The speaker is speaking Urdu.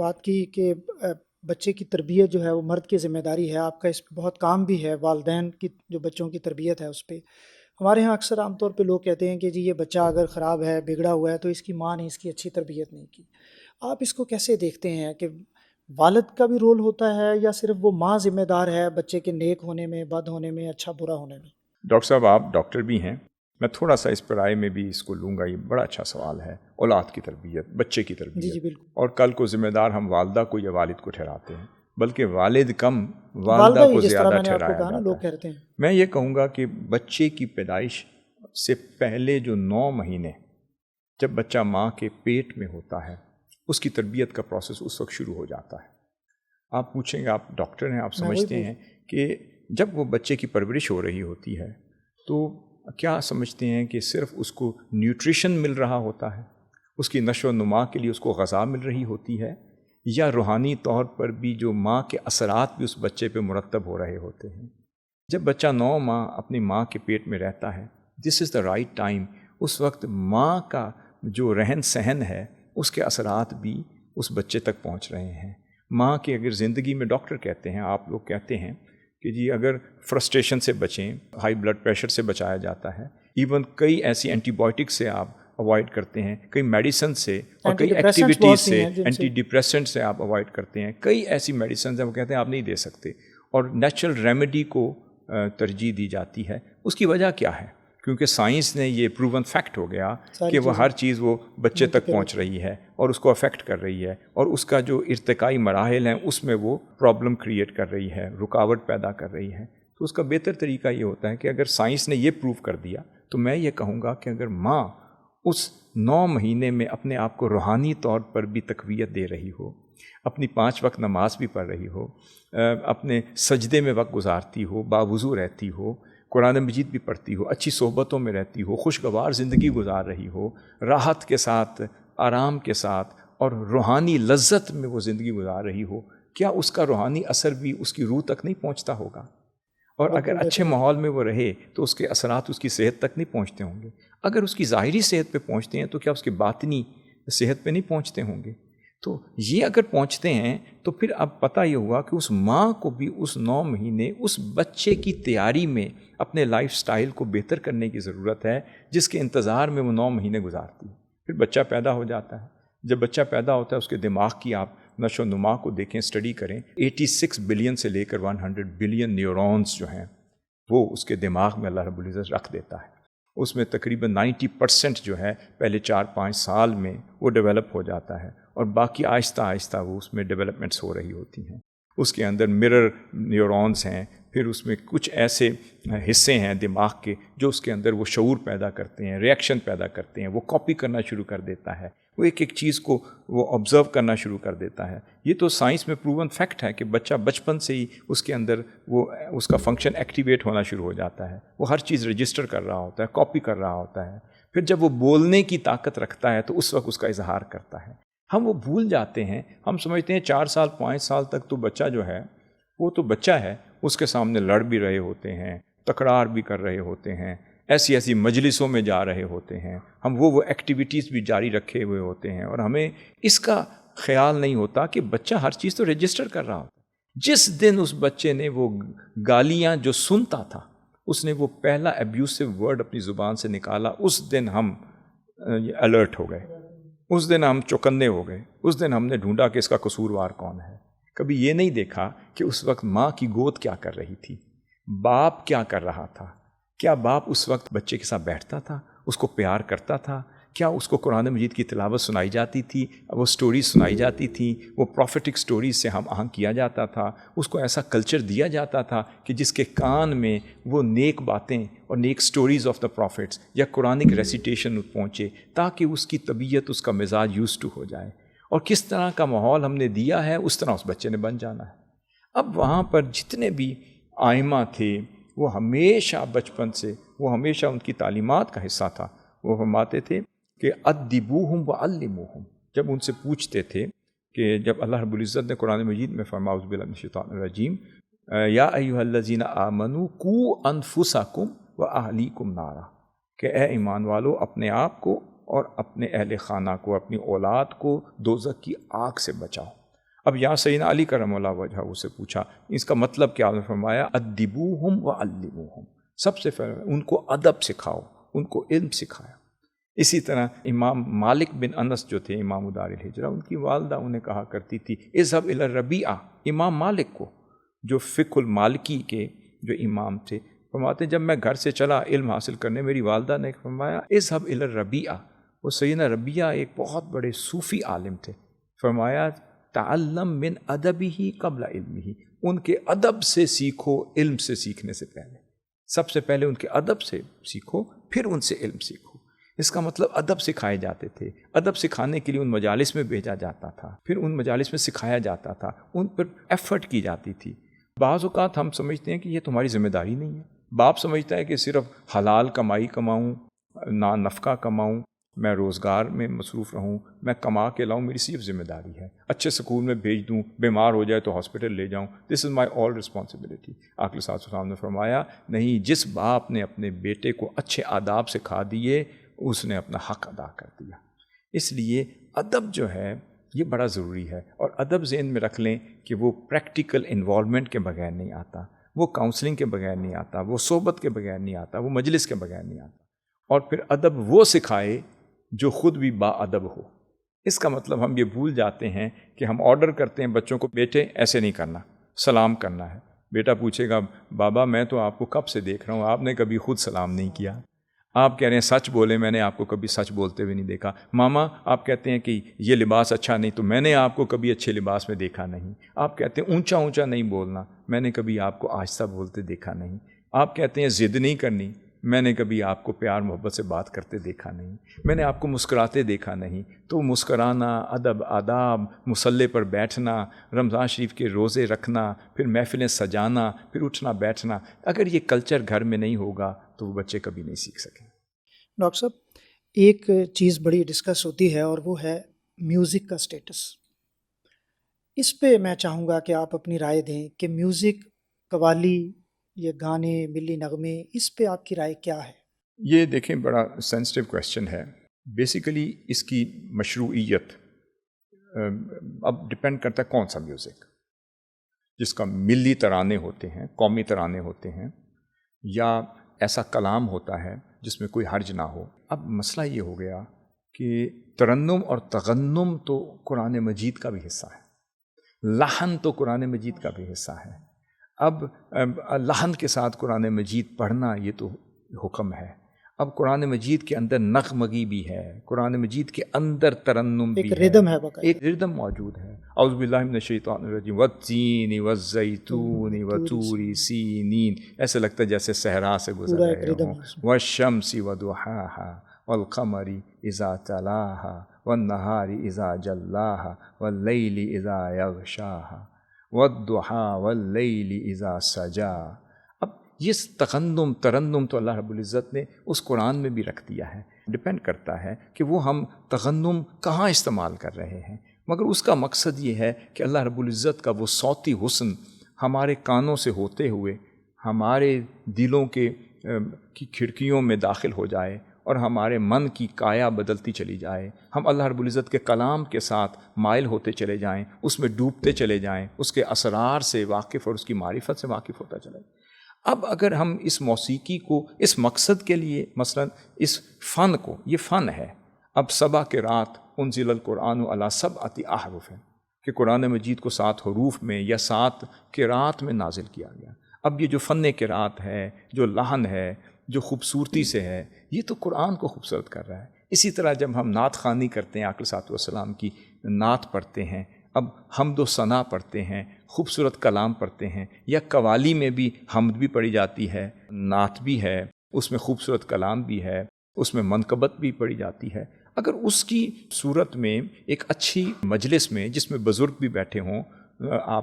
بات کی کہ بچے کی تربیت جو ہے وہ مرد کی ذمہ داری ہے، آپ کا اس پہ بہت کام بھی ہے، والدین کی جو بچوں کی تربیت ہے اس پہ۔ ہمارے ہاں اکثر عام طور پہ لوگ کہتے ہیں کہ جی یہ بچہ اگر خراب ہے، بگڑا ہوا ہے تو اس کی ماں نے اس کی اچھی تربیت نہیں کی۔ آپ اس کو کیسے دیکھتے ہیں کہ والد کا بھی رول ہوتا ہے یا صرف وہ ماں ذمہ دار ہے بچے کے نیک ہونے میں، بد ہونے میں، اچھا برا ہونے میں؟ ڈاکٹر صاحب آپ ڈاکٹر بھی ہیں، میں تھوڑا سا اس پر رائے میں بھی اس کو لوں گا۔ یہ بڑا اچھا سوال ہے، اولاد کی تربیت، بچے کی جی تربیت، بالکل۔ اور کل کو ذمہ دار ہم والدہ کو یا والد کو ٹھہراتے ہیں، بلکہ والد کم والدہ والدہ ہی کو جس طرح زیادہ میں نے آپ کو ٹھہرایا کہا نا، لوگ جاتا ہے۔ کہتے ہیں میں یہ کہوں گا کہ بچے کی پیدائش سے پہلے جو 9 مہینے جب بچہ ماں کے پیٹ میں ہوتا ہے، اس کی تربیت کا پروسیس اس وقت شروع ہو جاتا ہے۔ آپ پوچھیں گے، آپ ڈاکٹر ہیں، آپ میں وہی سمجھتے ہیں کہ جب وہ بچے کی پرورش ہو رہی ہوتی ہے تو کیا سمجھتے ہیں کہ صرف اس کو نیوٹریشن مل رہا ہوتا ہے، اس کی نشو و نما کے لیے اس کو غذا مل رہی ہوتی ہے، یا روحانی طور پر بھی جو ماں کے اثرات بھی اس بچے پہ مرتب ہو رہے ہوتے ہیں؟ جب بچہ 9 ماہ اپنی ماں کے پیٹ میں رہتا ہے، دس از دا رائٹ ٹائم، اس وقت ماں کا جو رہن سہن ہے اس کے اثرات بھی اس بچے تک پہنچ رہے ہیں۔ ماں کی اگر زندگی میں، ڈاکٹر کہتے ہیں، آپ لوگ کہتے ہیں کہ جی اگر فرسٹریشن سے بچیں، ہائی بلڈ پریشر سے بچایا جاتا ہے، ایون کئی ایسی اینٹی بائیوٹک سے آپ اوائڈ کرتے ہیں، کئی میڈیسن سے اور اینٹی کئی ڈپریسنٹس ایکٹیویٹیز بہت سی سے، ہیں جن سے اینٹی ڈپریسنٹ سے آپ اوائڈ کرتے ہیں، کئی ایسی میڈیسنز ہیں وہ کہتے ہیں آپ نہیں دے سکتے، اور نیچرل ریمیڈی کو ترجیح دی جاتی ہے۔ اس کی وجہ کیا ہے؟ کیونکہ سائنس نے یہ پروون فیکٹ ہو گیا ساری کہ وہ چیزیں ہر چیز وہ بچے تک منتقل پہنچ ہوتی رہی ہے اور اس کو افیکٹ کر رہی ہے، اور اس کا جو ارتقائی مراحل ہیں اس میں وہ پرابلم کریٹ کر رہی ہے، رکاوٹ پیدا کر رہی ہے۔ تو اس کا بہتر طریقہ یہ ہوتا ہے کہ اگر سائنس نے یہ پروو کر دیا تو میں یہ کہوں گا کہ اگر ماں اس 9 مہینے میں اپنے آپ کو روحانی طور پر بھی تقویت دے رہی ہو، اپنی 5 وقت نماز بھی پڑھ رہی ہو، اپنے سجدے میں وقت گزارتی ہو، باوضو رہتی ہو، قرآن مجید بھی پڑھتی ہو، اچھی صحبتوں میں رہتی ہو، خوشگوار زندگی گزار رہی ہو، راحت کے ساتھ، آرام کے ساتھ اور روحانی لذت میں وہ زندگی گزار رہی ہو، کیا اس کا روحانی اثر بھی اس کی روح تک نہیں پہنچتا ہوگا؟ اور اگر بالکل اچھے بہتر ماحول میں وہ رہے تو اس کے اثرات اس کی صحت تک نہیں پہنچتے ہوں گے۔ اگر اس کی ظاہری صحت پہ پہنچتے ہیں تو کیا اس کے باطنی صحت پہ نہیں پہنچتے ہوں گے؟ تو یہ اگر پہنچتے ہیں تو پھر اب پتہ یہ ہوا کہ اس ماں کو بھی اس 9 مہینے اس بچے کی تیاری میں اپنے لائف سٹائل کو بہتر کرنے کی ضرورت ہے، جس کے انتظار میں وہ 9 مہینے گزارتی ہے۔ پھر بچہ پیدا ہو جاتا ہے، جب بچہ پیدا ہوتا ہے اس کے دماغ کی آپ نشو و نما کو دیکھیں، اسٹڈی کریں، 86 بلین سے لے کر 100 بلین نیورونز جو ہیں وہ اس کے دماغ میں اللہ رب العزت رکھ دیتا ہے۔ اس میں تقریباً 90% جو ہے پہلے 4-5 سال میں وہ ڈیولپ ہو جاتا ہے، اور باقی آہستہ آہستہ وہ اس میں ڈیولپمنٹس ہو رہی ہوتی ہیں۔ اس کے اندر مرر نیورونز ہیں، پھر اس میں کچھ ایسے حصے ہیں دماغ کے جو اس کے اندر وہ شعور پیدا کرتے ہیں، ریئیکشن پیدا کرتے ہیں، وہ کاپی کرنا شروع کر دیتا ہے، وہ ایک ایک چیز کو وہ آبزرو کرنا شروع کر دیتا ہے۔ یہ تو سائنس میں پروون فیکٹ ہے کہ بچہ بچپن سے ہی اس کے اندر وہ اس کا فنکشن ایکٹیویٹ ہونا شروع ہو جاتا ہے، وہ ہر چیز رجسٹر کر رہا ہوتا ہے، کاپی کر رہا ہوتا ہے۔ پھر جب وہ بولنے کی طاقت رکھتا ہے تو اس وقت اس کا اظہار کرتا ہے۔ ہم وہ بھول جاتے ہیں، ہم سمجھتے ہیں 4 سال 5 سال تک تو بچہ جو ہے وہ تو بچہ ہے، اس کے سامنے لڑ بھی رہے ہوتے ہیں، تکرار بھی کر رہے ہوتے ہیں، ایسی ایسی مجلسوں میں جا رہے ہوتے ہیں، ہم وہ ایکٹیویٹیز بھی جاری رکھے ہوئے ہوتے ہیں، اور ہمیں اس کا خیال نہیں ہوتا کہ بچہ ہر چیز تو رجسٹر کر رہا ہوتا ہے۔ جس دن اس بچے نے وہ گالیاں جو سنتا تھا، اس نے وہ پہلا ایبیوسو ورڈ اپنی زبان سے نکالا، اس دن ہم الرٹ ہو گئے، اس دن ہم چوکنے ہو گئے، اس دن ہم نے ڈھونڈا کہ اس کا قصوروار کون ہے۔ کبھی یہ نہیں دیکھا کہ اس وقت ماں کی گود کیا کر رہی تھی، باپ کیا کر رہا تھا، کیا باپ اس وقت بچے کے ساتھ بیٹھتا تھا، اس کو پیار کرتا تھا، کیا اس کو قرآن مجید کی تلاوت سنائی جاتی تھی، وہ سٹوریز سنائی جاتی تھیں، وہ پروفیٹک سٹوریز سے ہم آہنگ کیا جاتا تھا، اس کو ایسا کلچر دیا جاتا تھا کہ جس کے کان میں وہ نیک باتیں اور نیک سٹوریز آف دا پروفٹس یا قرآنک ریسیٹیشن پہنچے، تاکہ اس کی طبیعت، اس کا مزاج یوز ٹو ہو جائے۔ اور کس طرح کا ماحول ہم نے دیا ہے اس طرح اس بچے نے بن جانا ہے۔ اب وہاں پر جتنے بھی آئمہ تھے وہ ہمیشہ بچپن سے، وہ ہمیشہ ان کی تعلیمات کا حصہ تھا، وہ فرماتے تھے کہ ادبوہم وعلموہم، جب ان سے پوچھتے تھے کہ جب اللہ رب العزت نے قرآن مجید میں فرمایا اعوذ باللہ من الشیطان الرجیم یا ایھا الذین آمنوا قوا انفسکم واہلیکم نارا، کہ اے ایمان والو اپنے آپ کو اور اپنے اہل خانہ کو، اپنی اولاد کو دوزخ کی آگ سے بچاؤ۔ اب یہاں سیدنا علی کرم اللہ وجہہ سے پوچھا اس کا مطلب کیا؟ نے فرمایا ادبوہم وعلموہم، سب سے پہلے ان کو ادب سکھاؤ، ان کو علم سکھایا۔ اسی طرح امام مالک بن انس جو تھے امام دار الہجرہ، ان کی والدہ انہیں کہا کرتی تھی اذهب الی الربیعہ، امام مالک کو جو فقہ المالکی کے جو امام تھے، فرماتے جب میں گھر سے چلا علم حاصل کرنے، میری والدہ نے فرمایا اذهب الی الربیعہ، وہ سیدنا ربیعہ ایک بہت بڑے صوفی عالم تھے، فرمایا تعلم من ادبہ قبل علمہ، ان کے ادب سے سیکھو علم سے سیکھنے سے پہلے، سب سے پہلے ان کے ادب سے سیکھو پھر ان سے علم سیکھو۔ اس کا مطلب ادب سکھائے جاتے تھے، ادب سکھانے کے لیے ان مجالس میں بھیجا جاتا تھا، پھر ان مجالس میں سکھایا جاتا تھا، ان پر ایفرٹ کی جاتی تھی۔ بعض اوقات ہم سمجھتے ہیں کہ یہ تمہاری ذمہ داری نہیں ہے، باپ سمجھتا ہے کہ صرف حلال کمائی کماؤں، نفقہ کماؤں، میں روزگار میں مصروف رہوں، میں کما کے لاؤں، میری صرف ذمہ داری ہے، اچھے سکول میں بھیج دوں، بیمار ہو جائے تو ہاسپٹل لے جاؤں، دس از مائی آل رسپانسبلٹی۔ آقا صلی اللہ علیہ وسلم نے فرمایا نہیں، جس باپ نے اپنے بیٹے کو اچھے آداب سکھا دیے اس نے اپنا حق ادا کر دیا۔ اس لیے ادب جو ہے یہ بڑا ضروری ہے، اور ادب ذہن میں رکھ لیں کہ وہ پریکٹیکل انوالومنٹ کے بغیر نہیں آتا، وہ کاؤنسلنگ کے بغیر نہیں آتا، وہ صحبت کے بغیر نہیں آتا، وہ مجلس کے بغیر نہیں آتا۔ اور پھر ادب وہ سکھائے جو خود بھی با ادب ہو۔ اس کا مطلب ہم یہ بھول جاتے ہیں کہ ہم آرڈر کرتے ہیں بچوں کو بیٹے ایسے نہیں کرنا، سلام کرنا ہے۔ بیٹا پوچھے گا بابا میں تو آپ کو کب سے دیکھ رہا ہوں، آپ نے کبھی خود سلام نہیں کیا۔ آپ کہہ رہے ہیں سچ بولے، میں نے آپ کو کبھی سچ بولتے ہوئے نہیں دیکھا۔ ماما آپ کہتے ہیں کہ یہ لباس اچھا نہیں، تو میں نے آپ کو کبھی اچھے لباس میں دیکھا نہیں۔ آپ کہتے ہیں اونچا اونچا نہیں بولنا، میں نے کبھی آپ کو آہستہ بولتے دیکھا نہیں۔ آپ کہتے ہیں ضد نہیں کرنی، میں نے کبھی آپ کو پیار محبت سے بات کرتے دیکھا نہیں، میں نے آپ کو مسکراتے دیکھا نہیں۔ تو مسکرانا، ادب آداب، مصلی پر بیٹھنا، رمضان شریف کے روزے رکھنا، پھر محفلیں سجانا، پھر اٹھنا بیٹھنا، اگر یہ کلچر گھر میں نہیں ہوگا تو وہ بچے کبھی نہیں سیکھ سکیں۔ ڈاکٹر صاحب ایک چیز بڑی ڈسکس ہوتی ہے اور وہ ہے میوزک کا سٹیٹس۔ اس پہ میں چاہوں گا کہ آپ اپنی رائے دیں کہ میوزک، قوالی، یہ گانے، ملی نغمے، اس پہ آپ کی رائے کیا ہے؟ یہ دیکھیں بڑا سینسٹیو کویسچن ہے۔ بیسیکلی اس کی مشروعیت اب ڈپینڈ کرتا ہے کون سا میوزک، جس کا ملی ترانے ہوتے ہیں، قومی ترانے ہوتے ہیں، یا ایسا کلام ہوتا ہے جس میں کوئی حرج نہ ہو۔ اب مسئلہ یہ ہو گیا کہ ترنم اور تغنم تو قرآن مجید کا بھی حصہ ہے، لحن تو قرآن مجید کا بھی حصہ ہے۔ اب لحن کے ساتھ قرآن مجید پڑھنا یہ تو حکم ہے۔ اب قرآن مجید کے اندر نغمگی بھی ہے، قرآن مجید کے اندر ترنم بھی ایک ردم ہے، ایک ردم موجود ہے۔ اعوذ باللہ من الشیطان الرجیم، والتین والزیتون وطور سینین، ایسے لگتا ہے جیسے صحرا سے گزر رہے ہوں۔ والشمس وضحاہا والقمر اذا تلاہا والنہار اذا جلاہا واللیل اذا یغشاہا والضحی واللیل اذا سجا۔ اب یہ ترنم تو اللہ رب العزت نے اس قرآن میں بھی رکھ دیا ہے۔ ڈپینڈ کرتا ہے کہ وہ ہم ترنم کہاں استعمال کر رہے ہیں، مگر اس کا مقصد یہ ہے کہ اللہ رب العزت کا وہ صوتی حسن ہمارے کانوں سے ہوتے ہوئے ہمارے دلوں کی کھڑکیوں میں داخل ہو جائے اور ہمارے من کی کایا بدلتی چلی جائے، ہم اللہ رب العزت کے کلام کے ساتھ مائل ہوتے چلے جائیں، اس میں ڈوبتے چلے جائیں، اس کے اسرار سے واقف اور اس کی معرفت سے واقف ہوتا چلے جائیں۔ اب اگر ہم اس موسیقی کو اس مقصد کے لیے، مثلا اس فن کو، یہ فن ہے، اب سبع قرات انزل القرآن علی سبعۃ احرف، کہ قرآن مجید کو 7 حروف میں یا 7 قرات میں نازل کیا گیا۔ اب یہ جو فن قرات ہے، جو لحن ہے، جو خوبصورتی سے ہے، یہ تو قرآن کو خوبصورت کر رہا ہے۔ اسی طرح جب ہم نعت خوانی کرتے ہیں، آقا صلی اللہ علیہ وسلم کی نعت پڑھتے ہیں، اب حمد و ثنا پڑھتے ہیں، خوبصورت کلام پڑھتے ہیں، یا قوالی میں بھی حمد بھی پڑھی جاتی ہے، نعت بھی ہے، اس میں خوبصورت کلام بھی ہے، اس میں منقبت بھی پڑھی جاتی ہے۔ اگر اس کی صورت میں ایک اچھی مجلس میں جس میں بزرگ بھی بیٹھے ہوں، آپ